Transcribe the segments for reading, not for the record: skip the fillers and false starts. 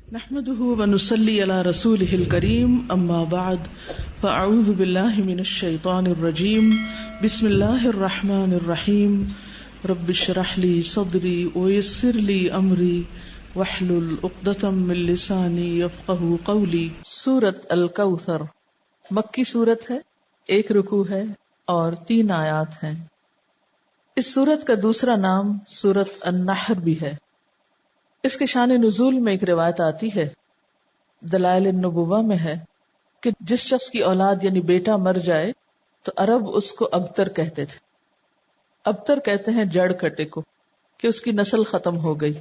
نحمده ونصلي على رسوله الكريم اما بعد فاعوذ بالله من الشيطان الرجيم بسم الله الرحمن الرحيم رب اشرح لي صدري ويسر لي امري واحلل عقدة من لساني يفقهوا قولي۔ سورۃ الکوثر مکی سورت ہے، 1 رکوع ہے اور 3 آیات ہیں۔ اس سورت کا دوسرا نام سورۃ النحر بھی ہے۔ اس کے شان نزول میں ایک روایت آتی ہے، دلائل النبوہ میں ہے کہ جس شخص کی اولاد یعنی بیٹا مر جائے تو عرب اس کو ابتر کہتے تھے۔ ابتر کہتے ہیں جڑ کٹے کو، کہ اس کی نسل ختم ہو گئی۔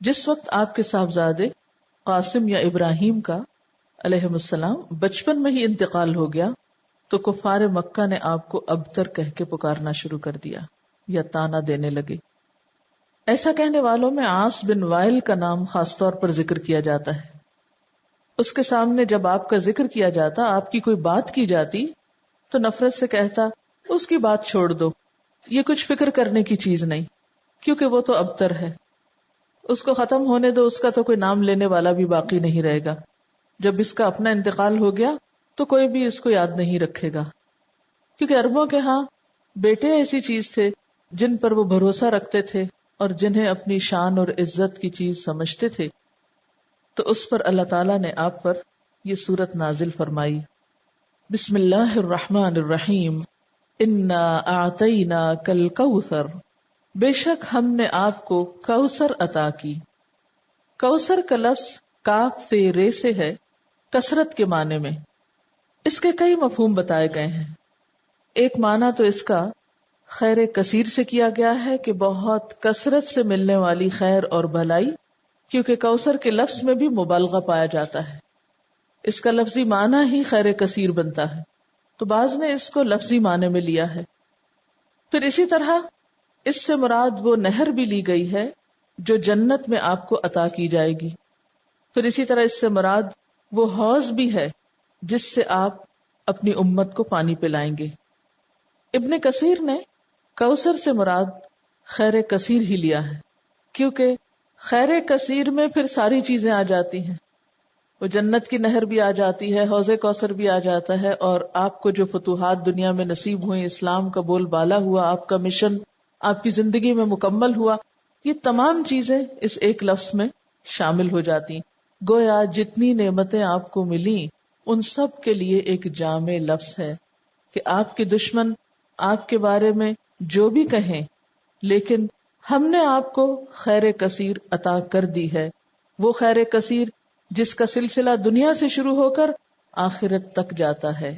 جس وقت آپ کے صاحبزادے قاسم یا ابراہیم کا علیہم السلام بچپن میں ہی انتقال ہو گیا تو کفار مکہ نے آپ کو ابتر کہہ کے پکارنا شروع کر دیا یا طعنہ دینے لگے۔ ایسا کہنے والوں میں عاص بن وائل کا نام خاص طور پر ذکر کیا جاتا ہے۔ اس کے سامنے جب آپ کا ذکر کیا جاتا، آپ کی کوئی بات کی جاتی تو نفرت سے کہتا اس کی بات چھوڑ دو، یہ کچھ فکر کرنے کی چیز نہیں، کیونکہ وہ تو ابتر ہے، اس کو ختم ہونے دو، اس کا تو کوئی نام لینے والا بھی باقی نہیں رہے گا۔ جب اس کا اپنا انتقال ہو گیا تو کوئی بھی اس کو یاد نہیں رکھے گا، کیونکہ عربوں کے ہاں بیٹے ایسی چیز تھے جن پر وہ بھروسہ رکھتے تھے اور جنہیں اپنی شان اور عزت کی چیز سمجھتے تھے۔ تو اس پر اللہ تعالیٰ نے آپ پر یہ سورت نازل فرمائی۔ بسم اللہ الرحمن الرحیم، انا اعطیناک الکوثر، بے شک ہم نے آپ کو کوثر عطا کی۔ کوثر کا لفظ کاف سے رے سے ہے، کثرت کے معنی میں۔ اس کے کئی مفہوم بتائے گئے ہیں۔ ایک معنی تو اس کا خیر کثیر سے کیا گیا ہے کہ بہت کثرت سے ملنے والی خیر اور بھلائی، کیونکہ کوثر کے لفظ میں بھی مبالغہ پایا جاتا ہے، اس کا لفظی معنی ہی خیر کثیر بنتا ہے، تو بعض نے اس کو لفظی معنی میں لیا ہے۔ پھر اسی طرح اس سے مراد وہ نہر بھی لی گئی ہے جو جنت میں آپ کو عطا کی جائے گی۔ پھر اسی طرح اس سے مراد وہ حوض بھی ہے جس سے آپ اپنی امت کو پانی پلائیں گے۔ ابن کثیر نے کوثر سے مراد خیر کثیر ہی لیا ہے، کیونکہ خیر کثیر میں پھر ساری چیزیں آ جاتی ہیں، وہ جنت کی نہر بھی آ جاتی ہے، حوض کوثر بھی آ جاتا ہے، اور آپ کو جو فتوحات دنیا میں نصیب ہوئیں، اسلام کا بول بالا ہوا، آپ کا مشن آپ کی زندگی میں مکمل ہوا، یہ تمام چیزیں اس ایک لفظ میں شامل ہو جاتی ہیں۔ گویا جتنی نعمتیں آپ کو ملیں ان سب کے لیے ایک جامع لفظ ہے کہ آپ کے دشمن آپ کے بارے میں جو بھی کہیں، لیکن ہم نے آپ کو خیر کثیر عطا کر دی ہے، وہ خیر کثیر جس کا سلسلہ دنیا سے شروع ہو کر آخرت تک جاتا ہے،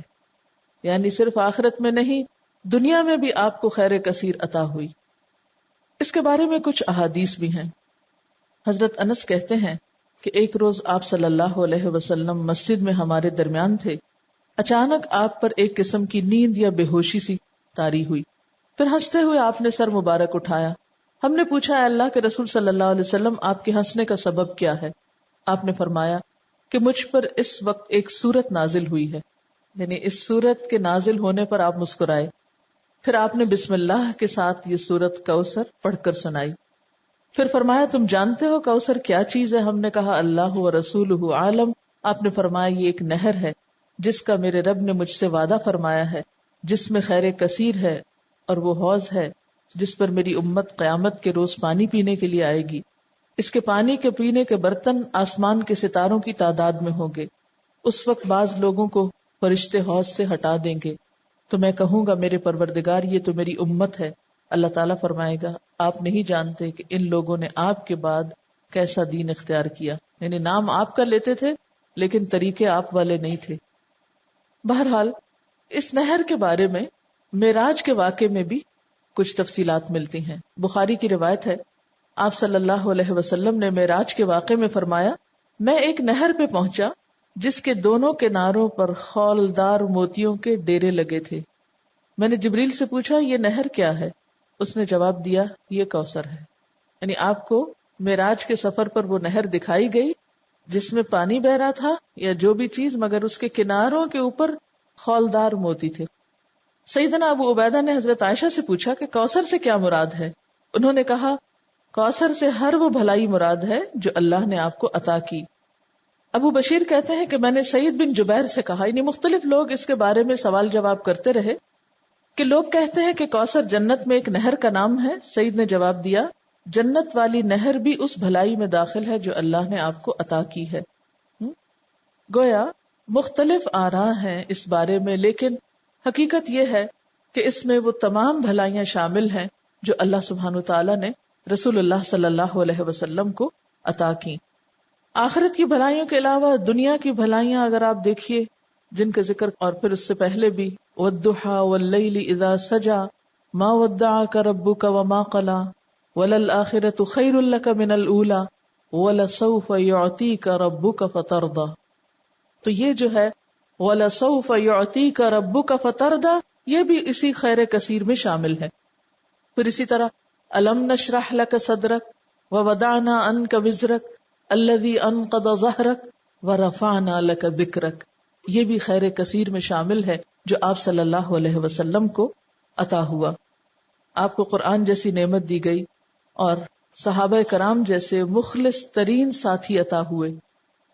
یعنی صرف آخرت میں نہیں، دنیا میں بھی آپ کو خیر کثیر عطا ہوئی۔ اس کے بارے میں کچھ احادیث بھی ہیں۔ حضرت انس کہتے ہیں کہ ایک روز آپ صلی اللہ علیہ وسلم مسجد میں ہمارے درمیان تھے، اچانک آپ پر ایک قسم کی نیند یا بے ہوشی سی طاری ہوئی، پھر ہنستے ہوئے آپ نے سر مبارک اٹھایا۔ ہم نے پوچھا، اے اللہ کے رسول صلی اللہ علیہ وسلم، آپ کے ہنسنے کا سبب کیا ہے؟ آپ نے فرمایا کہ مجھ پر اس وقت ایک سورت نازل ہوئی ہے، یعنی اس سورت کے نازل ہونے پر آپ مسکرائے۔ پھر آپ نے بسم اللہ کے ساتھ یہ سورت کوثر پڑھ کر سنائی۔ پھر فرمایا، تم جانتے ہو کوثر کیا چیز ہے؟ ہم نے کہا اللہ و رسولہ عالم۔ آپ نے فرمایا یہ ایک نہر ہے جس کا میرے رب نے مجھ سے وعدہ فرمایا ہے، جس میں خیر کثیر ہے، اور وہ حوض ہے جس پر میری امت قیامت کے روز پانی پینے کے لیے آئے گی۔ اس کے پانی کے پینے کے برتن آسمان کے ستاروں کی تعداد میں ہوں گے۔ اس وقت بعض لوگوں کو فرشتے حوض سے ہٹا دیں گے تو میں کہوں گا میرے پروردگار یہ تو میری امت ہے۔ اللہ تعالیٰ فرمائے گا آپ نہیں جانتے کہ ان لوگوں نے آپ کے بعد کیسا دین اختیار کیا، یعنی نام آپ کا لیتے تھے لیکن طریقے آپ والے نہیں تھے۔ بہرحال اس نہر کے بارے میں معراج کے واقعے میں بھی کچھ تفصیلات ملتی ہیں۔ بخاری کی روایت ہے، آپ صلی اللہ علیہ وسلم نے معراج کے واقعے میں فرمایا، میں ایک نہر پہ پہنچا جس کے دونوں کناروں پر خولدار موتیوں کے ڈیرے لگے تھے۔ میں نے جبریل سے پوچھا یہ نہر کیا ہے؟ اس نے جواب دیا یہ کوثر ہے۔ یعنی آپ کو معراج کے سفر پر وہ نہر دکھائی گئی جس میں پانی بہ رہا تھا یا جو بھی چیز، مگر اس کے کناروں کے اوپر خولدار موتی تھے۔ سیدنا ابو عبیدہ نے حضرت عائشہ سے پوچھا کہ کوثر سے کیا مراد ہے؟ انہوں نے کہا کوثر سے ہر وہ بھلائی مراد ہے جو اللہ نے آپ کو عطا کی۔ ابو بشیر کہتے ہیں کہ میں نے سعید بن جبیر سے کہا، یعنی مختلف لوگ اس کے بارے میں سوال جواب کرتے رہے کہ لوگ کہتے ہیں کہ کوثر جنت میں ایک نہر کا نام ہے۔ سعید نے جواب دیا، جنت والی نہر بھی اس بھلائی میں داخل ہے جو اللہ نے آپ کو عطا کی ہے۔ گویا مختلف آراء ہیں اس بارے میں، لیکن حقیقت یہ ہے کہ اس میں وہ تمام بھلائیاں شامل ہیں جو اللہ سبحانہ وتعالی نے رسول اللہ صلی اللہ علیہ وسلم کو عطا کی۔ آخرت کی بھلائیوں کے علاوہ دنیا کی بھلائیاں اگر آپ دیکھیے جن کا ذکر اور پھر اس سے پہلے بھی وَالضُّحَىٰ وَاللَّيْلِ إِذَا سَجَىٰ مَا وَدَّعَكَ رَبُّكَ وَمَا قَلَىٰ وَلَلْآخِرَةُ خَيْرٌ لَكَ مِنَ الْأُولَىٰ وَلَسَوْفَ يُعْطِيكَ رَبُّكَ فَتَرْضَىٰ۔ تو یہ جو ہے وَلَسَوْفَ يُعْطِيكَ رَبُّكَ فَتَرْضَىٰ یہ بھی اسی خیر کثیر میں شامل ہے۔ پھر اسی طرح أَلَمْ نَشْرَحْ لَكَ صَدْرَكَ وَوَضَعْنَا عَنْكَ وِزْرَكَ الذي انقض ظهرك ورفعنا لك ذكرك یہ بھی خیر کثیر میں شامل ہے جو آپ صلی اللہ علیہ وسلم کو عطا ہوا۔ آپ کو قرآن جیسی نعمت دی گئی اور صحابہ کرام جیسے مخلص ترین ساتھی عطا ہوئے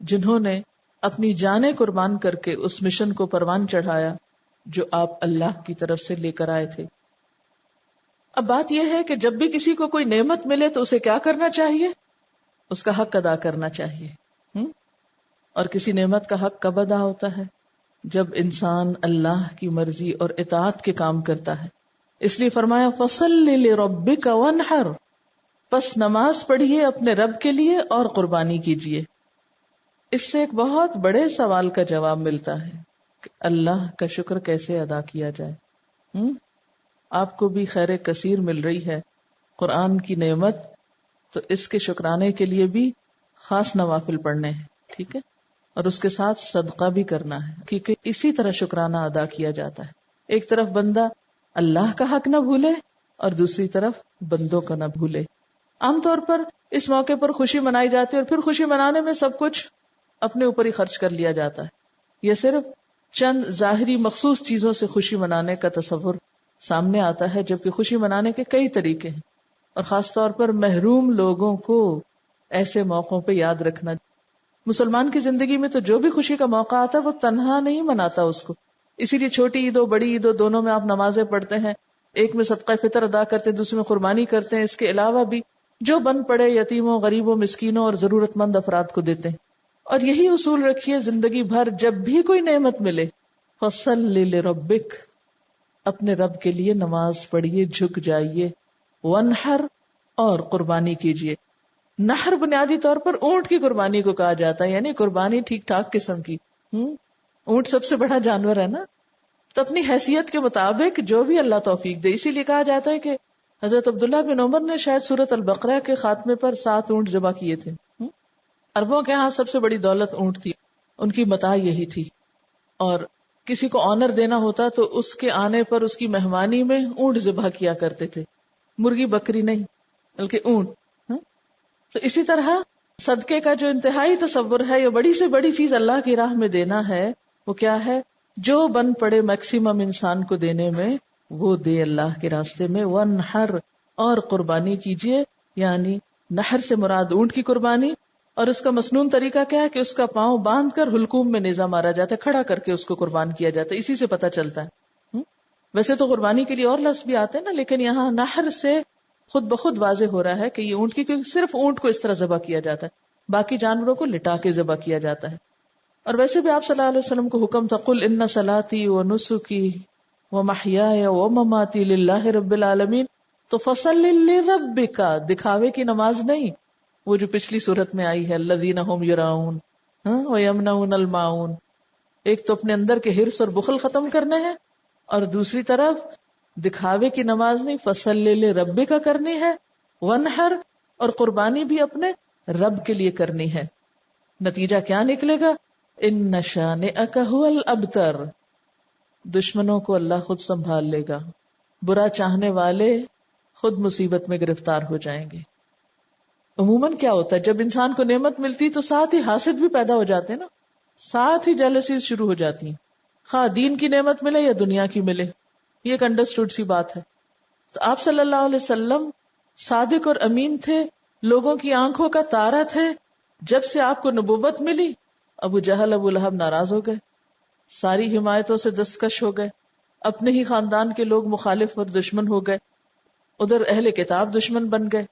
جنہوں نے اپنی جانیں قربان کر کے اس مشن کو پروان چڑھایا جو آپ اللہ کی طرف سے لے کر آئے تھے۔ اب بات یہ ہے کہ جب بھی کسی کو کوئی نعمت ملے تو اسے کیا کرنا چاہیے؟ اس کا حق ادا کرنا چاہیے۔ اور کسی نعمت کا حق کب ادا ہوتا ہے؟ جب انسان اللہ کی مرضی اور اطاعت کے کام کرتا ہے۔ اس لیے فرمایا فَصَلِّ لِرَبِّكَ وَانْحَرْ، پس نماز پڑھیے اپنے رب کے لیے اور قربانی کیجیے۔ اس سے ایک بہت بڑے سوال کا جواب ملتا ہے کہ اللہ کا شکر کیسے ادا کیا جائے۔ آپ کو بھی خیر کثیر مل رہی ہے قرآن کی نعمت، تو اس کے شکرانے کے لیے بھی خاص نوافل پڑھنے ہیں، ٹھیک ہے، اور اس کے ساتھ صدقہ بھی کرنا ہے، کیونکہ اسی طرح شکرانہ ادا کیا جاتا ہے۔ ایک طرف بندہ اللہ کا حق نہ بھولے اور دوسری طرف بندوں کا نہ بھولے۔ عام طور پر اس موقع پر خوشی منائی جاتی ہے اور پھر خوشی منانے میں سب کچھ اپنے اوپر ہی خرچ کر لیا جاتا ہے۔ یہ صرف چند ظاہری مخصوص چیزوں سے خوشی منانے کا تصور سامنے آتا ہے، جبکہ خوشی منانے کے کئی طریقے ہیں، اور خاص طور پر محروم لوگوں کو ایسے موقعوں پہ یاد رکھنا۔ مسلمان کی زندگی میں تو جو بھی خوشی کا موقع آتا ہے وہ تنہا نہیں مناتا اس کو، اسی لیے چھوٹی عید ہو بڑی عید ہو دونوں میں آپ نمازیں پڑھتے ہیں، ایک میں صدقہ فطر ادا کرتے ہیں، دوسرے میں قربانی کرتے ہیں، اس کے علاوہ بھی جو بن پڑے یتیموں، غریبوں، مسکینوں اور ضرورت مند افراد کو دیتے ہیں۔ اور یہی اصول رکھیے زندگی بھر، جب بھی کوئی نعمت ملے فَصَلِّ لِرَبِّكَ، اپنے رب کے لیے نماز پڑھیے، جھک جائیے، وَانْحَرْ، اور قربانی کیجیے۔ نحر بنیادی طور پر اونٹ کی قربانی کو کہا جاتا ہے، یعنی قربانی ٹھیک ٹھاک قسم کی۔ اونٹ سب سے بڑا جانور ہے نا، تو اپنی حیثیت کے مطابق جو بھی اللہ توفیق دے۔ اسی لیے کہا جاتا ہے کہ حضرت عبداللہ بن عمر نے شاید سورۃ البقرہ کے خاتمے پر 7 اونٹ ذبح کیے تھے۔ عربوں کے ہاں سب سے بڑی دولت اونٹ تھی، ان کی متاع یہی تھی، اور کسی کو آنر دینا ہوتا تو اس کے آنے پر اس کی مہمانی میں اونٹ ذبح کیا کرتے تھے، مرغی بکری نہیں بلکہ اونٹ۔ تو اسی طرح صدقے کا جو انتہائی تصور ہے، یا بڑی سے بڑی چیز اللہ کی راہ میں دینا ہے، وہ کیا ہے؟ جو بن پڑے میکسیمم انسان کو دینے میں وہ دے اللہ کے راستے میں۔ وَانْحَرْ، اور قربانی کیجیے، یعنی نحر سے مراد اونٹ کی قربانی، اور اس کا مسنون طریقہ کیا ہے کہ اس کا پاؤں باندھ کر حلقوم میں نیزہ مارا جاتا ہے، کھڑا کر کے اس کو قربان کیا جاتا ہے، اسی سے پتہ چلتا ہے۔ ویسے تو قربانی کے لیے اور لفظ بھی آتے ہیں نا، لیکن یہاں نحر سے خود بخود واضح ہو رہا ہے کہ یہ اونٹ کی، کیونکہ صرف اونٹ کو اس طرح ذبح کیا جاتا ہے، باقی جانوروں کو لٹا کے ذبح کیا جاتا ہے۔ اور ویسے بھی آپ صلی اللہ علیہ وسلم کو حکم تھا قُلْ إِنَّ صَلَاتِي وَنُسُكِي وَمَحْيَايَ وَمَمَاتِي لِلَّهِ رَبِّ الْعَالَمِينَ، تو فَصَلِّ لِرَبِّكَ، دکھاوے کی نماز نہیں، وہ جو پچھلی صورت میں آئی ہے الذین هم یراؤن ویمنعون الماعون۔ ایک تو اپنے اندر کے حرص اور بخل ختم کرنے ہیں، اور دوسری طرف دکھاوے کی نماز نہیں، فصلی لربک کرنی ہے، ونحر، اور قربانی بھی اپنے رب کے لیے کرنی ہے۔ نتیجہ کیا نکلے گا؟ ان شانئک ھو الابتر، دشمنوں کو اللہ خود سنبھال لے گا، برا چاہنے والے خود مصیبت میں گرفتار ہو جائیں گے۔ عموماً کیا ہوتا ہے جب انسان کو نعمت ملتی تو ساتھ ہی حاسد بھی پیدا ہو جاتے ہیں نا، ساتھ ہی جیلسیز شروع ہو جاتی ہیں، خواہ دین کی نعمت ملے یا دنیا کی ملے، یہ ایک انڈرسٹوڈ سی بات ہے۔ تو آپ صلی اللہ علیہ وسلم صادق اور امین تھے، لوگوں کی آنکھوں کا تارا تھے. جب سے آپ کو نبوت ملی ابو جہل ابو لہب ناراض ہو گئے، ساری حمایتوں سے دستکش ہو گئے، اپنے ہی خاندان کے لوگ مخالف اور دشمن ہو گئے، ادھر اہل کتاب دشمن بن گئے.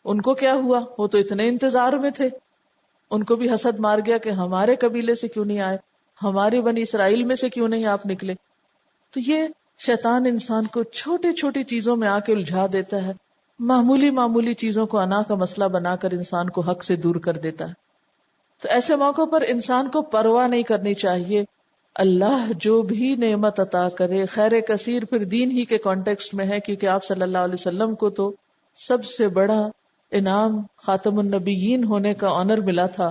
ان کو کیا ہوا؟ وہ تو اتنے انتظار میں تھے. ان کو بھی حسد مار گیا کہ ہمارے قبیلے سے کیوں نہیں آئے، ہمارے بنی اسرائیل میں سے کیوں نہیں آپ نکلے. تو یہ شیطان انسان کو چھوٹی چھوٹی چیزوں میں آ کے الجھا دیتا ہے، معمولی معمولی چیزوں کو انا کا مسئلہ بنا کر انسان کو حق سے دور کر دیتا ہے. تو ایسے موقع پر انسان کو پرواہ نہیں کرنی چاہیے. اللہ جو بھی نعمت عطا کرے خیر کثیر پھر دین ہی کے کانٹیکسٹ میں ہے، کیونکہ آپ صلی اللہ علیہ وسلم کو تو سب سے بڑا انعام خاتم النبیین ہونے کا آنر ملا تھا،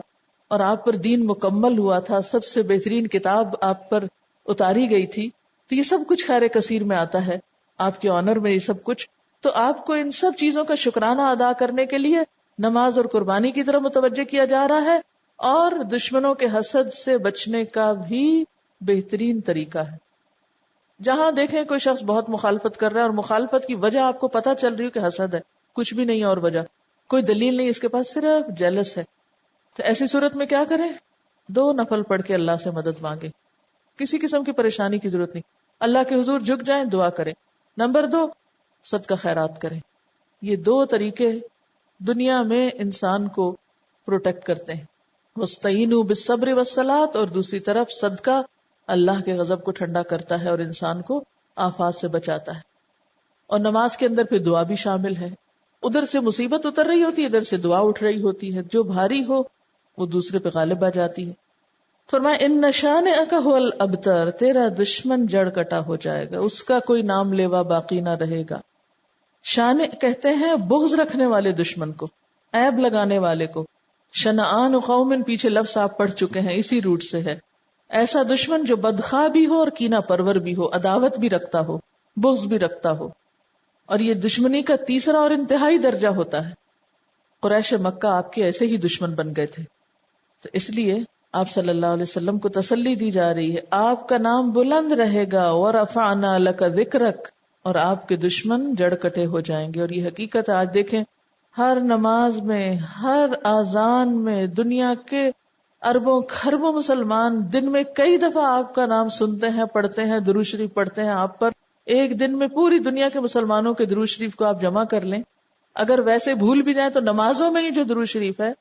اور آپ پر دین مکمل ہوا تھا، سب سے بہترین کتاب آپ پر اتاری گئی تھی. تو یہ سب کچھ خیر کثیر میں آتا ہے، آپ کے آنر میں یہ سب کچھ. تو آپ کو ان سب چیزوں کا شکرانہ ادا کرنے کے لیے نماز اور قربانی کی طرف متوجہ کیا جا رہا ہے، اور دشمنوں کے حسد سے بچنے کا بھی بہترین طریقہ ہے. جہاں دیکھیں کوئی شخص بہت مخالفت کر رہا ہے اور مخالفت کی وجہ آپ کو پتہ چل رہی ہو کہ حسد ہے، کچھ بھی نہیں اور وجہ کوئی دلیل نہیں، اس کے پاس صرف جیلس ہے، تو ایسی صورت میں کیا کریں؟ 2 نفل پڑھ کے اللہ سے مدد مانگے. کسی قسم کی پریشانی کی ضرورت نہیں، اللہ کے حضور جھک جائیں، دعا کریں. نمبر 2، صدقہ خیرات کریں. یہ 2 طریقے دنیا میں انسان کو پروٹیکٹ کرتے ہیں. وَاسْتَعِینُوا بِالصَّبْرِ وَالصَّلَاةِ، اور دوسری طرف صدقہ اللہ کے غضب کو ٹھنڈا کرتا ہے اور انسان کو آفات سے بچاتا ہے. اور نماز کے اندر پھر دعا بھی شامل ہے. ادھر سے مصیبت اتر رہی ہوتی ہے، ادھر سے دعا اٹھ رہی ہوتی ہے، جو بھاری ہو وہ دوسرے پہ غالب آ جاتی ہے. فرمایا ان شانئک ھو الابتر، تیرا دشمن جڑ کٹا ہو جائے گا، اس کا کوئی نام لیوا باقی نہ رہے گا. شانئ کہتے ہیں بغض رکھنے والے دشمن کو، عیب لگانے والے کو. شنآن قوم پیچھے لفظ آپ پڑھ چکے ہیں، اسی روٹ سے ہے. ایسا دشمن جو بدخواہ بھی ہو اور کینہ پرور بھی ہو، عداوت بھی رکھتا ہو، بغض بھی رکھتا ہو. اور یہ دشمنی کا تیسرا اور انتہائی درجہ ہوتا ہے. قریش مکہ آپ کے ایسے ہی دشمن بن گئے تھے، تو اس لیے آپ صلی اللہ علیہ وسلم کو تسلی دی جا رہی ہے، آپ کا نام بلند رہے گا. وَرَفَعْنَا لَكَ ذِكْرَكَ، اور آپ کے دشمن جڑ کٹے ہو جائیں گے. اور یہ حقیقت آج دیکھیں ہر نماز میں، ہر اذان میں، دنیا کے اربوں خربوں مسلمان دن میں کئی دفعہ آپ کا نام سنتے ہیں، پڑھتے ہیں، درود شریف پڑھتے ہیں آپ پر. ایک دن میں پوری دنیا کے مسلمانوں کے درود شریف کو آپ جمع کر لیں، اگر ویسے بھول بھی جائیں تو نمازوں میں ہی جو درود شریف ہے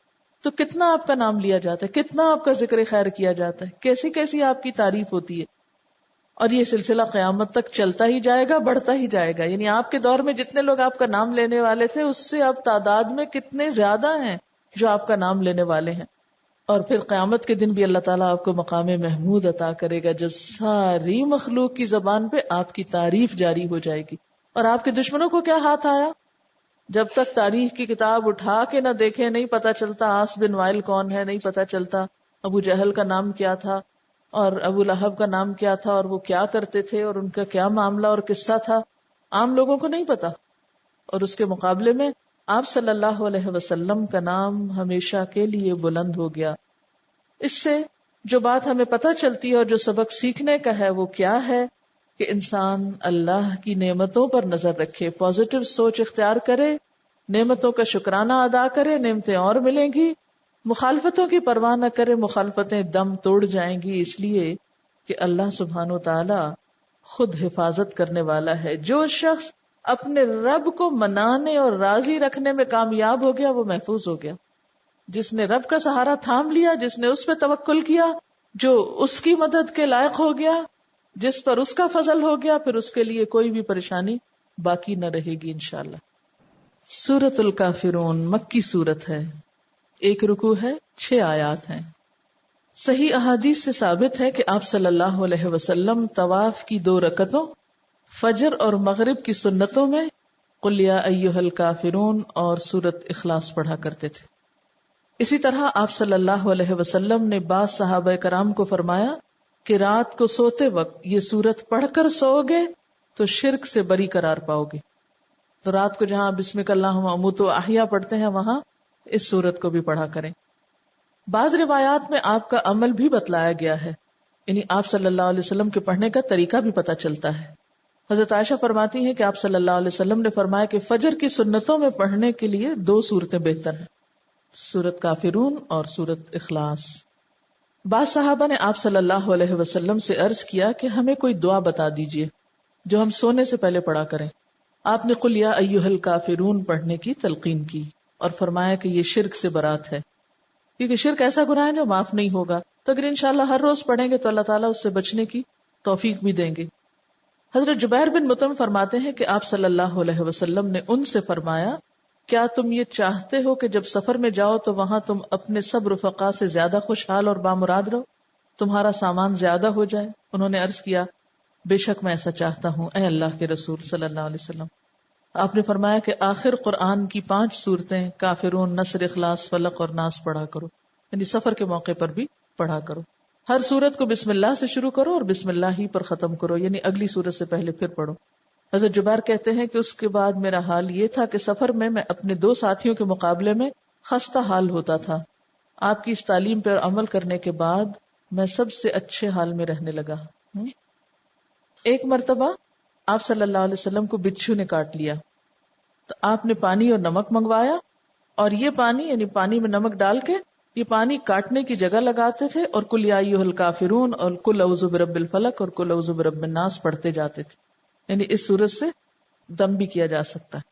تو کتنا آپ کا نام لیا جاتا ہے، کتنا آپ کا ذکر خیر کیا جاتا ہے، کیسی کیسی آپ کی تعریف ہوتی ہے. اور یہ سلسلہ قیامت تک چلتا ہی جائے گا، بڑھتا ہی جائے گا. یعنی آپ کے دور میں جتنے لوگ آپ کا نام لینے والے تھے اس سے اب تعداد میں کتنے زیادہ ہیں جو آپ کا نام لینے والے ہیں. اور پھر قیامت کے دن بھی اللہ تعالیٰ آپ کو مقام محمود عطا کرے گا، جب ساری مخلوق کی زبان پہ آپ کی تعریف جاری ہو جائے گی. اور آپ کے دشمنوں کو کیا ہاتھ آیا؟ جب تک تاریخ کی کتاب اٹھا کے نہ دیکھیں نہیں پتا چلتا عاص بن وائل کون ہے، نہیں پتا چلتا ابو جہل کا نام کیا تھا اور ابو لہب کا نام کیا تھا اور وہ کیا کرتے تھے اور ان کا کیا معاملہ اور قصہ تھا، عام لوگوں کو نہیں پتا. اور اس کے مقابلے میں آپ صلی اللہ علیہ وسلم کا نام ہمیشہ کے لیے بلند ہو گیا. اس سے جو بات ہمیں پتہ چلتی ہے اور جو سبق سیکھنے کا ہے وہ کیا ہے کہ انسان اللہ کی نعمتوں پر نظر رکھے، پازیٹو سوچ اختیار کرے، نعمتوں کا شکرانہ ادا کرے، نعمتیں اور ملیں گی. مخالفتوں کی پرواہ نہ کرے، مخالفتیں دم توڑ جائیں گی، اس لیے کہ اللہ سبحانہ و تعالی خود حفاظت کرنے والا ہے. جو شخص اپنے رب کو منانے اور راضی رکھنے میں کامیاب ہو گیا وہ محفوظ ہو گیا. جس نے رب کا سہارا تھام لیا، جس نے اس پہ توکل کیا، جو اس کی مدد کے لائق ہو گیا، جس پر اس کا فضل ہو گیا، پھر اس کے لیے کوئی بھی پریشانی باقی نہ رہے گی انشاءاللہ. سورۃ الکافرون مکی سورت ہے، 1 رکوع ہے، 6 آیات ہیں. صحیح احادیث سے ثابت ہے کہ آپ صلی اللہ علیہ وسلم طواف کی 2 رکعتوں، فجر اور مغرب کی سنتوں میں قل یا ایھا الکافرون اور سورۃ اخلاص پڑھا کرتے تھے. اسی طرح آپ صلی اللہ علیہ وسلم نے بعض صحابہ کرام کو فرمایا کہ رات کو سوتے وقت یہ سورت پڑھ کر سو گے تو شرک سے بری قرار پاؤ گے. تو رات کو جہاں بسمک اللہم اموت و احیا پڑھتے ہیں وہاں اس سورت کو بھی پڑھا کریں. بعض روایات میں آپ کا عمل بھی بتلایا گیا ہے، یعنی آپ صلی اللہ علیہ وسلم کے پڑھنے کا طریقہ بھی پتہ چلتا ہے. حضرت عائشہ فرماتی ہیں کہ آپ صلی اللہ علیہ وسلم نے فرمایا کہ فجر کی سنتوں میں پڑھنے کے لیے 2 صورتیں بہتر ہیں، سورت کافرون اور سورت اخلاص۔ بعض صحابہ نے آپ صلی اللہ علیہ وسلم سے عرض کیا کہ ہمیں کوئی دعا بتا دیجئے جو ہم سونے سے پہلے پڑھا کریں۔ آپ نے قل یا ایھا الکافرون پڑھنے کی تلقین کی اور فرمایا کہ یہ شرک سے برات ہے، کیونکہ شرک ایسا گناہ ہے جو معاف نہیں ہوگا، تو اگر انشاءاللہ ہر روز پڑھیں گے تو اللہ تعالیٰ اس سے بچنے کی توفیق بھی دیں گے۔ حضرت جبیر بن مطعم فرماتے ہیں کہ آپ صلی اللہ علیہ وسلم نے ان سے فرمایا کیا تم یہ چاہتے ہو کہ جب سفر میں جاؤ تو وہاں تم اپنے سب رفقا سے زیادہ خوشحال اور بامراد رہو، تمہارا سامان زیادہ ہو جائے؟ انہوں نے عرض کیا بے شک میں ایسا چاہتا ہوں اے اللہ کے رسول صلی اللہ علیہ وسلم۔ آپ نے فرمایا کہ آخر قرآن کی 5 صورتیں کافرون، نصر، اخلاص، فلق اور ناس پڑھا کرو، یعنی سفر کے موقع پر بھی پڑھا کرو۔ ہر سورت کو بسم اللہ سے شروع کرو اور بسم اللہ ہی پر ختم کرو، یعنی اگلی سورت سے پہلے پھر پڑھو۔ حضرت جبیر کہتے ہیں کہ اس کے بعد میرا حال یہ تھا کہ سفر میں اپنے 2 ساتھیوں کے مقابلے میں خستہ حال ہوتا تھا۔ آپ کی اس تعلیم پر عمل کرنے کے بعد میں سب سے اچھے حال میں رہنے لگا۔ ایک مرتبہ آپ صلی اللہ علیہ وسلم کو بچھو نے کاٹ لیا تو آپ نے پانی اور نمک منگوایا، اور یہ پانی یعنی پانی میں نمک ڈال کے یہ پانی کاٹنے کی جگہ لگاتے تھے اور قل یا ایھا الکافرون اور قل اعوذ برب الفلق اور قل اعوذ برب الناس پڑھتے جاتے تھے، یعنی اس سورت سے دم بھی کیا جا سکتا ہے۔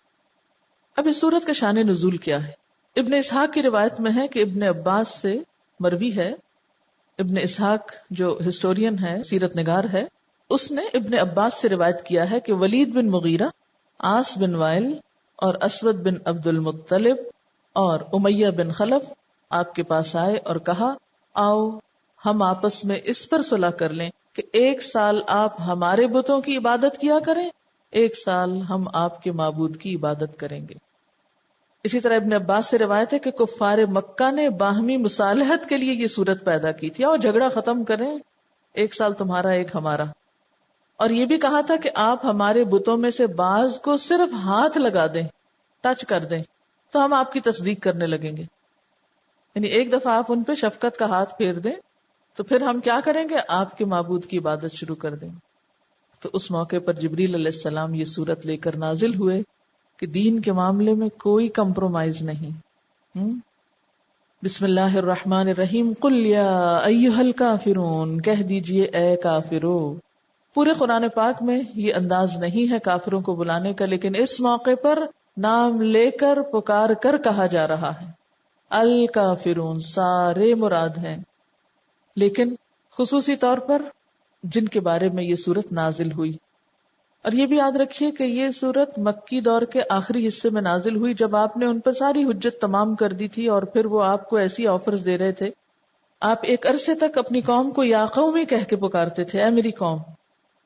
اب اس سورت کا شان نزول کیا ہے؟ ابن اسحاق کی روایت میں ہے کہ ابن عباس سے مروی ہے، ابن اسحاق جو ہسٹورین ہے، سیرت نگار ہے، اس نے ابن عباس سے روایت کیا ہے کہ ولید بن مغیرہ، عاص بن وائل اور اسود بن عبد المطلب اور امیہ بن خلف آپ کے پاس آئے اور کہا آؤ ہم آپس میں اس پر صلح کر لیں کہ 1 سال آپ ہمارے بتوں کی عبادت کیا کریں، 1 سال ہم آپ کے معبود کی عبادت کریں گے۔ اسی طرح ابن عباس سے روایت ہے کہ کفار مکہ نے باہمی مصالحت کے لیے یہ صورت پیدا کی تھی، اور جھگڑا ختم کریں، 1 سال تمہارا 1 ہمارا، اور یہ بھی کہا تھا کہ آپ ہمارے بتوں میں سے بعض کو صرف ہاتھ لگا دیں، ٹچ کر دیں، تو ہم آپ کی تصدیق کرنے لگیں گے، یعنی 1 دفعہ آپ ان پہ شفقت کا ہاتھ پھیر دیں تو پھر ہم کیا کریں گے؟ آپ کے معبود کی عبادت شروع کر دیں۔ تو اس موقع پر جبریل علیہ السلام یہ سورت لے کر نازل ہوئے کہ دین کے معاملے میں کوئی کمپرومائز نہیں۔ بسم اللہ الرحمن الرحیم، قل یا ایھا الکافرون، کہہ دیجئے اے کافرو۔ پورے قرآن پاک میں یہ انداز نہیں ہے کافروں کو بلانے کا، لیکن اس موقع پر نام لے کر پکار کر کہا جا رہا ہے۔ الکافرون سارے مراد ہیں، لیکن خصوصی طور پر جن کے بارے میں یہ سورت نازل ہوئی۔ اور یہ بھی یاد رکھیے کہ یہ سورت مکی دور کے آخری حصے میں نازل ہوئی، جب آپ نے ان پر ساری حجت تمام کر دی تھی، اور پھر وہ آپ کو ایسی آفرز دے رہے تھے۔ آپ ایک عرصے تک اپنی قوم کو یا قومی کہہ کے پکارتے تھے، اے میری قوم،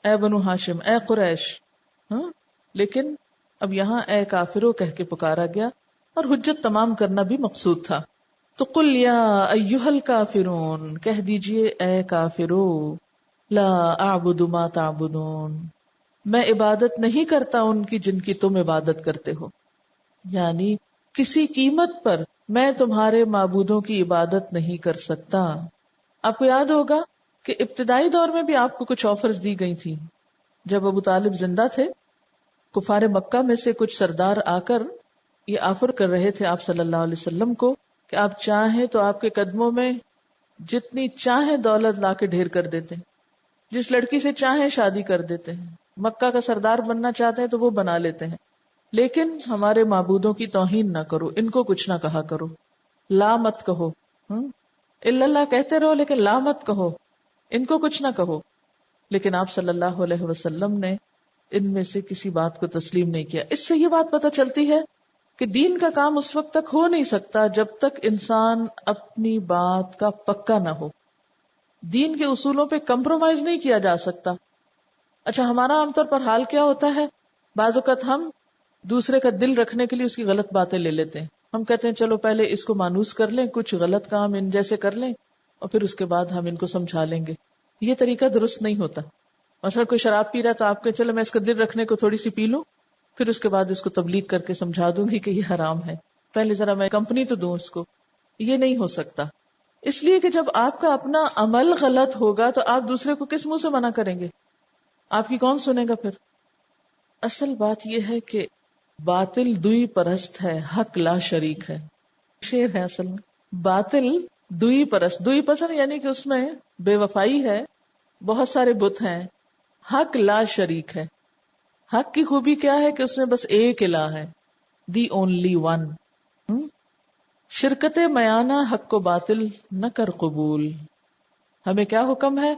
اے بنو ہاشم، اے قریش، لیکن اب یہاں اے کافرو کہہ کے پکارا گیا، اور حجت تمام کرنا بھی مقصود تھا۔ تو قل یا ایھا الکافرون، کہہ دیجئے اے کافرو، لا اعبد ما تعبدون، میں عبادت نہیں کرتا ان کی جن کی تم عبادت کرتے ہو، یعنی کسی قیمت پر میں تمہارے معبودوں کی عبادت نہیں کر سکتا۔ آپ کو یاد ہوگا کہ ابتدائی دور میں بھی آپ کو کچھ آفرز دی گئی تھی۔ جب ابو طالب زندہ تھے، کفار مکہ میں سے کچھ سردار آ کر یہ آفر کر رہے تھے آپ صلی اللہ علیہ وسلم کو کہ آپ چاہیں تو آپ کے قدموں میں جتنی چاہیں دولت لا کے ڈھیر کر دیتے ہیں، جس لڑکی سے چاہیں شادی کر دیتے ہیں، مکہ کا سردار بننا چاہتے ہیں تو وہ بنا لیتے ہیں، لیکن ہمارے معبودوں کی توہین نہ کرو، ان کو کچھ نہ کہا کرو، لا مت کہو، الا اللہ کہتے رہو لیکن لا مت کہو، ان کو کچھ نہ کہو۔ لیکن آپ صلی اللہ علیہ وسلم نے ان میں سے کسی بات کو تسلیم نہیں کیا۔ اس سے یہ بات پتہ چلتی ہے کہ دین کا کام اس وقت تک ہو نہیں سکتا جب تک انسان اپنی بات کا پکا نہ ہو۔ دین کے اصولوں پہ کمپرومائز نہیں کیا جا سکتا۔ اچھا، ہمارا عام طور پر حال کیا ہوتا ہے؟ بعض اوقات ہم دوسرے کا دل رکھنے کے لیے اس کی غلط باتیں لے لیتے ہیں۔ ہم کہتے ہیں چلو پہلے اس کو مانوس کر لیں، کچھ غلط کام ان جیسے کر لیں، اور پھر اس کے بعد ہم ان کو سمجھا لیں گے۔ یہ طریقہ درست نہیں ہوتا۔ مثلا کوئی شراب پی رہا تو آپ کہ چلو میں اس کا دل رکھنے کو تھوڑی سی پی لوں، پھر اس کے بعد اس کو تبلیغ کر کے سمجھا دوں گی کہ یہ حرام ہے، پہلے ذرا میں کمپنی تو دوں اس کو۔ یہ نہیں ہو سکتا، اس لیے کہ جب آپ کا اپنا عمل غلط ہوگا تو آپ دوسرے کو کس منہ سے منع کریں گے؟ آپ کی کون سنے گا پھر؟ اصل بات یہ ہے کہ باطل دوئی پرست ہے، حق لا شریک ہے. شعر ہے اصل میں. باطل دوئی پرست، دوئی پسند یعنی کہ اس میں بے وفائی ہے، بہت سارے بت ہیں. حق لا شریک ہے. حق کی خوبی کیا ہے کہ اس میں بس ایک الہ ہے، دی اونلی ون. شرکت میانہ حق کو باطل نہ کر قبول. ہمیں کیا حکم ہے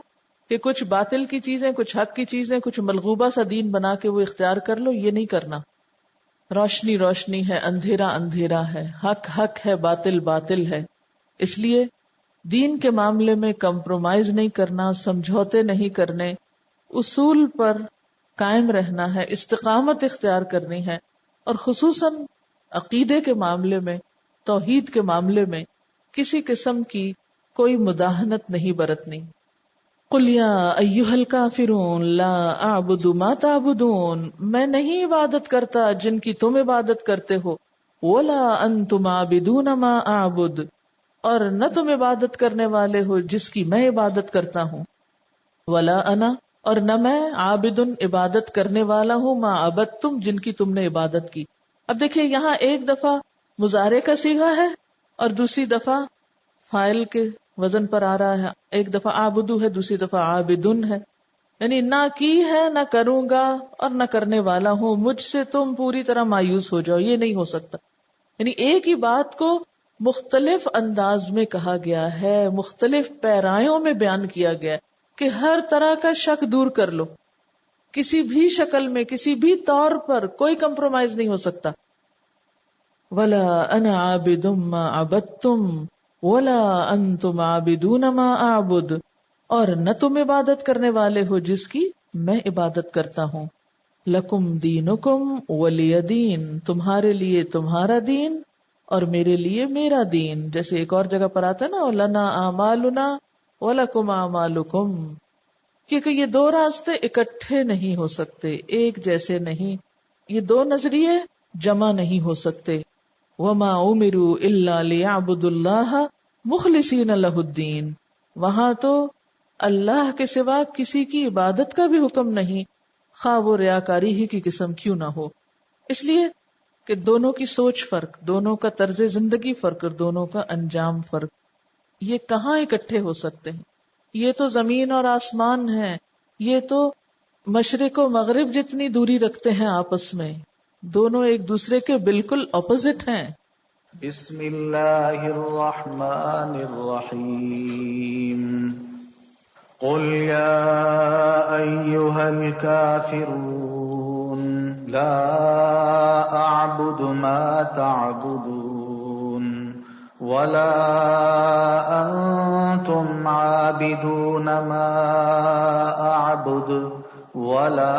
کہ کچھ باطل کی چیزیں، کچھ حق کی چیزیں، کچھ ملغوبہ سا دین بنا کے وہ اختیار کر لو، یہ نہیں کرنا. روشنی روشنی ہے، اندھیرا اندھیرا ہے، حق حق ہے، باطل باطل ہے. اس لیے دین کے معاملے میں کمپرومائز نہیں کرنا، سمجھوتے نہیں کرنے، اصول پر قائم رہنا ہے، استقامت اختیار کرنی ہے. اور خصوصاً عقیدے کے معاملے میں، توحید کے معاملے میں کسی قسم کی کوئی مداہنت نہیں برتنی. قل یا ایھا الکافرون لا اعبد ما تعبدون، میں نہیں عبادت کرتا جن کی تم عبادت کرتے ہو. ولا انتم عابدون ما اعبد، اور نہ تم عبادت کرنے والے ہو جس کی میں عبادت کرتا ہوں. ولا انا، اور نہ میں عابدن عبادت کرنے والا ہوں، ما عبدتم جن کی تم نے عبادت کی. اب دیکھیے یہاں ایک دفعہ مضارع کا صیغہ ہے اور دوسری دفعہ فاعل کے وزن پر آ رہا ہے. ایک دفعہ عابدو ہے، دوسری دفعہ عابدن ہے. یعنی نہ کی ہے، نہ کروں گا، اور نہ کرنے والا ہوں. مجھ سے تم پوری طرح مایوس ہو جاؤ، یہ نہیں ہو سکتا. یعنی ایک ہی بات کو مختلف انداز میں کہا گیا ہے، مختلف پیرایوں میں بیان کیا گیا ہے کہ ہر طرح کا شک دور کر لو. کسی بھی شکل میں، کسی بھی طور پر کوئی کمپرومائز نہیں ہو سکتا. ولا انا عابد ما عبدتم ولا انتم عابدون ما اعبد، اور نہ تم عبادت کرنے والے ہو جس کی میں عبادت کرتا ہوں. لکم دینکم ولی دین، تمہارے لیے تمہارا دین اور میرے لیے میرا دین. جیسے ایک اور جگہ پر آتا ہے نا، لنا اعمالنا ولکم اعمالکم، کیونکہ یہ دو راستے اکٹھے نہیں ہو سکتے، ایک جیسے نہیں. یہ دو نظریے جمع نہیں ہو سکتے. وما امروا الا ليعبدوا الله مخلصین لہ الدین، وہاں تو اللہ کے سوا کسی کی عبادت کا بھی حکم نہیں، خواہ وہ ریاکاری ہی کی قسم کیوں نہ ہو. اس لیے کہ دونوں کی سوچ فرق، دونوں کا طرز زندگی فرق، اور دونوں کا انجام فرق. یہ کہاں اکٹھے ہو سکتے ہیں؟ یہ تو زمین اور آسمان ہے، یہ تو مشرق و مغرب جتنی دوری رکھتے ہیں آپس میں. دونوں ایک دوسرے کے بالکل اپوزٹ ہیں. بسم اللہ الرحمن الرحیم. قل یا ایھا الکافرون لا اعبد ما تعبدون ولا انتم عابدون ما اعبد ولا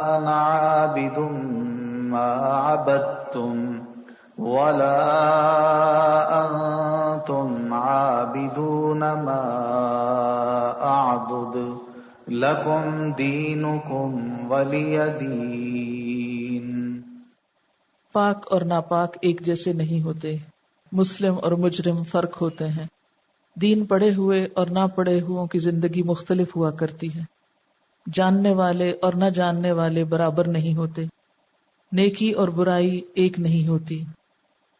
انا عابد ما عبدتم ولا انتم عابدون ما اعبد لکم دینکم ولی دین. پاک اور ناپاک ایک جیسے نہیں ہوتے، مسلم اور مجرم فرق ہوتے ہیں. دین پڑھے ہوئے اور نہ پڑھے ہوئوں کی زندگی مختلف ہوا کرتی ہے. جاننے والے اور نہ جاننے والے برابر نہیں ہوتے. نیکی اور برائی ایک نہیں ہوتی.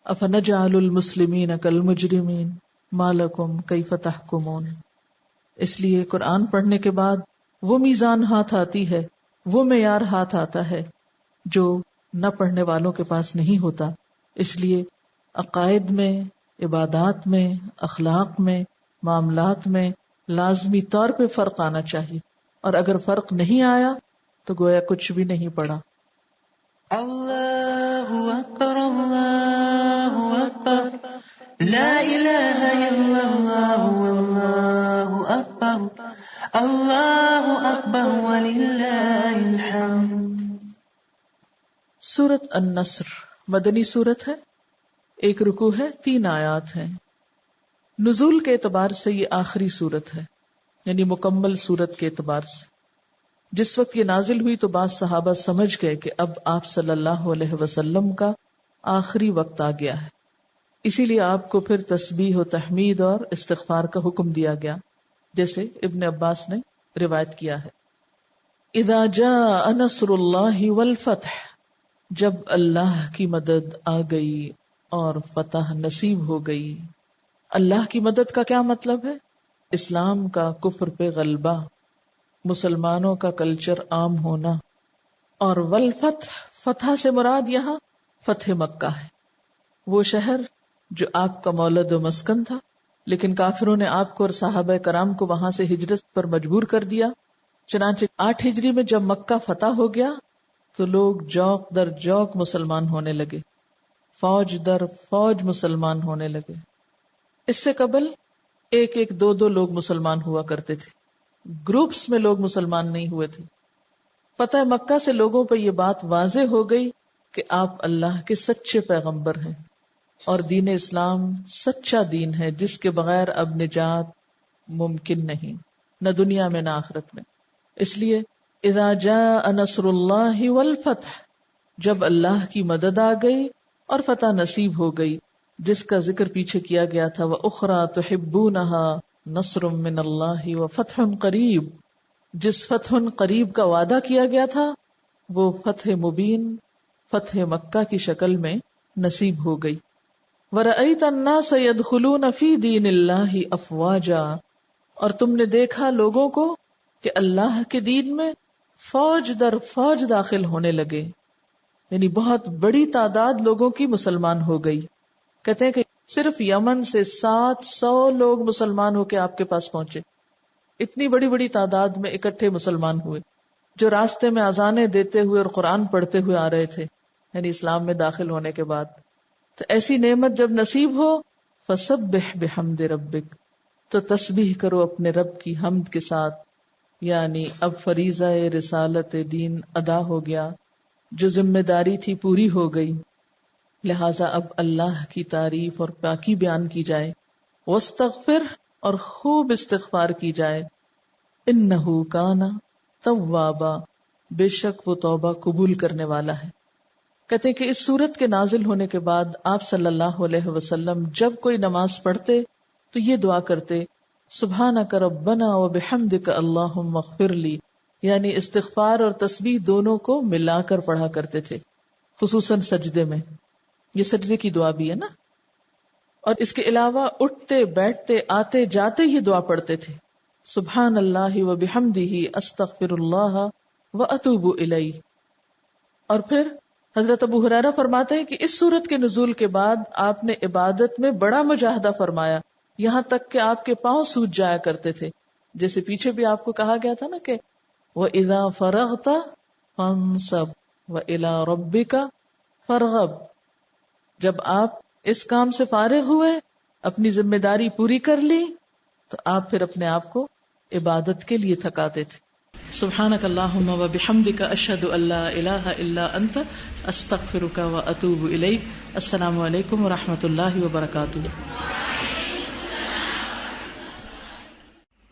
افنجعل المسلمین کالمجرمین ما لکم کیف تحکمون. اس لیے قرآن پڑھنے کے بعد وہ میزان ہاتھ آتی ہے، وہ معیار ہاتھ آتا ہے جو نہ پڑھنے والوں کے پاس نہیں ہوتا. اس لیے عقائد میں، عبادات میں، اخلاق میں، معاملات میں لازمی طور پہ فرق آنا چاہیے، اور اگر فرق نہیں آیا تو گویا کچھ بھی نہیں پڑا. اللہ اکبر اللہ اکبر لا الہ الا اللہ واللہ اکبر اللہ اکبر وللہ الحمد. سورۃ النصر مدنی سورت ہے، ایک رکوع ہے، 3 آیات ہیں. نزول کے اعتبار سے یہ آخری سورت ہے، یعنی مکمل سورت کے اعتبار سے. جس وقت یہ نازل ہوئی تو بعض صحابہ سمجھ گئے کہ اب آپ صلی اللہ علیہ وسلم کا آخری وقت آ گیا ہے، اسی لیے آپ کو پھر تسبیح و تحمید اور استغفار کا حکم دیا گیا، جیسے ابن عباس نے روایت کیا ہے. اذا جاء نصر اللہ والفتح، جب اللہ کی مدد آ گئی اور فتح نصیب ہو گئی. اللہ کی مدد کا کیا مطلب ہے؟ اسلام کا کفر پہ غلبہ، مسلمانوں کا کلچر عام ہونا. اور والفتح، فتح سے مراد یہاں فتح مکہ ہے، وہ شہر جو آپ کا مولد و مسکن تھا، لیکن کافروں نے آپ کو اور صحابہ کرام کو وہاں سے ہجرت پر مجبور کر دیا. چنانچہ 8 ہجری میں جب مکہ فتح ہو گیا تو لوگ جوق در جوق مسلمان ہونے لگے، فوج در فوج مسلمان ہونے لگے. اس سے قبل 1-2 لوگ مسلمان ہوا کرتے تھے، گروپس میں لوگ مسلمان نہیں ہوئے تھے. فتح مکہ سے لوگوں پہ یہ بات واضح ہو گئی کہ آپ اللہ کے سچے پیغمبر ہیں اور دین اسلام سچا دین ہے جس کے بغیر اب نجات ممکن نہیں، نہ دنیا میں نہ آخرت میں. اس لیے اذا جاء نصر اللہ والفتح، جب اللہ کی مدد آ گئی اور فتح نصیب ہو گئی، جس کا ذکر پیچھے کیا گیا تھا. وَأُخْرَى تُحِبُّونَهَا نَصْرٌ مِّنَ اللَّهِ وَفَتْحٌ قَرِيبٌ، جس فتح قریب کا وعدہ کیا گیا تھا وہ فتح مبین، فتح مکہ کی شکل میں نصیب ہو گئی. وَرَأَيْتَ النَّاسَ يَدْخُلُونَ فِي دِينِ اللَّهِ أَفْوَاجًا، اور تم نے دیکھا لوگوں کو کہ اللہ کے دین میں فوج در فوج داخل ہونے لگے، یعنی بہت بڑی تعداد لوگوں کی مسلمان ہو گئی. کہتے ہیں کہ صرف یمن سے 700 لوگ مسلمان ہو کے آپ کے پاس پہنچے. اتنی بڑی بڑی تعداد میں اکٹھے مسلمان ہوئے جو راستے میں اذانیں دیتے ہوئے اور قرآن پڑھتے ہوئے آ رہے تھے، یعنی اسلام میں داخل ہونے کے بعد. تو ایسی نعمت جب نصیب ہو فسبح بحمد ربک، تو تسبیح کرو اپنے رب کی حمد کے ساتھ. یعنی اب فریضہ رسالت دین ادا ہو گیا، جو ذمہ داری تھی پوری ہو گئی، لہٰذا اب اللہ کی تعریف اور پاکی بیان کی جائے. واستغفر، اور خوب استغفار کی جائے. انہ کان توابا، بے شک وہ توبہ قبول کرنے والا ہے. کہتے ہیں کہ اس سورت کے نازل ہونے کے بعد آپ صلی اللہ علیہ وسلم جب کوئی نماز پڑھتے تو یہ دعا کرتے، سبحانک ربنا وبحمدک اللہم اغفر لی، یعنی استغفار اور تسبیح دونوں کو ملا کر پڑھا کرتے تھے، خصوصاً سجدے میں. یہ سجدے کی دعا بھی ہے نا. اور اس کے علاوہ اٹھتے بیٹھتے آتے جاتے یہ دعا پڑھتے تھے، سبحان اللہ وبحمدہ استغفر اللہ واتوب الیہ. اور پھر حضرت ابو ہریرہ فرماتے ہیں کہ اس سورت کے نزول کے بعد آپ نے عبادت میں بڑا مجاہدہ فرمایا، یہاں تک کہ آپ کے پاؤں سوج جایا کرتے تھے. جیسے پیچھے بھی آپ کو کہا گیا تھا نا کہ وَإِذَا فَرَغْتَ فَانْصَبْ وَإِلَىٰ رَبِّكَ فَارْغَب، جب آپ اس کام سے فارغ ہوئے، اپنی ذمہ داری پوری کر لی، تو آپ پھر اپنے آپ کو عبادت کے لیے تھکاتے تھے. سبحانک اللہم وبحمدک اشہد ان لا الہ الا انت استغفرک واتوب الیک. السلام علیکم ورحمۃ اللہ وبرکاتہ.